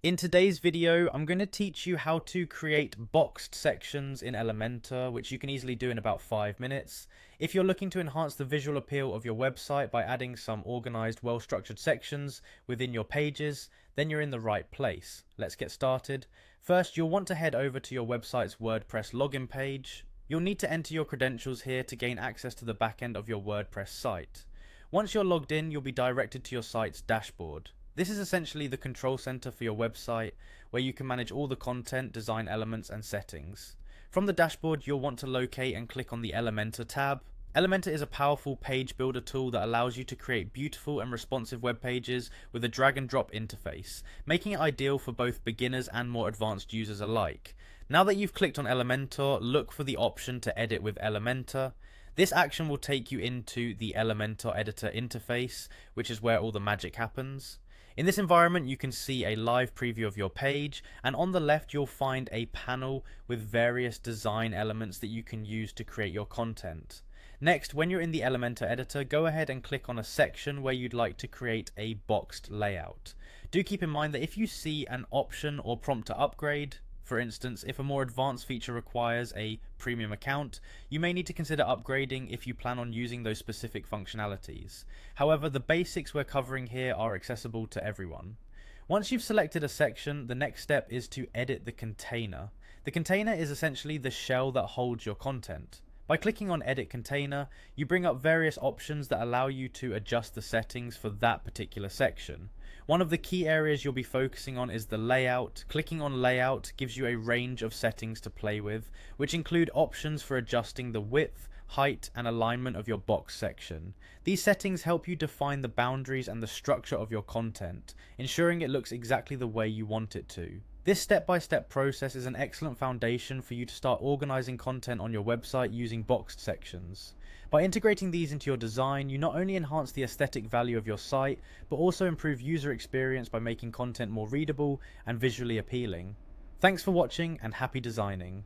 In today's video, I'm going to teach you how to create boxed sections in Elementor, which you can easily do in about 5 minutes. If you're looking to enhance the visual appeal of your website by adding some organized, well-structured sections within your pages, then you're in the right place. Let's get started. First, you'll want to head over to your website's WordPress login page. You'll need to enter your credentials here to gain access to the backend of your WordPress site. Once you're logged in, you'll be directed to your site's dashboard. This is essentially the control center for your website, where you can manage all the content, design elements, and settings. From the dashboard, you'll want to locate and click on the Elementor tab. Elementor is a powerful page builder tool that allows you to create beautiful and responsive web pages with a drag and drop interface, making it ideal for both beginners and more advanced users alike. Now that you've clicked on Elementor, look for the option to edit with Elementor. This action will take you into the Elementor editor interface, which is where all the magic happens. In this environment, you can see a live preview of your page, and on the left you'll find a panel with various design elements that you can use to create your content. Next, when you're in the Elementor editor, go ahead and click on a section where you'd like to create a boxed layout. Do keep in mind that if you see an option or prompt to upgrade, for instance, if a more advanced feature requires a premium account, you may need to consider upgrading if you plan on using those specific functionalities. However, the basics we're covering here are accessible to everyone. Once you've selected a section, the next step is to edit the container. The container is essentially the shell that holds your content. By clicking on Edit Container, you bring up various options that allow you to adjust the settings for that particular section. One of the key areas you'll be focusing on is the layout. Clicking on Layout gives you a range of settings to play with, which include options for adjusting the width, height, and alignment of your box section. These settings help you define the boundaries and the structure of your content, ensuring it looks exactly the way you want it to. This step-by-step process is an excellent foundation for you to start organizing content on your website using boxed sections. By integrating these into your design, you not only enhance the aesthetic value of your site, but also improve user experience by making content more readable and visually appealing. Thanks for watching, and happy designing.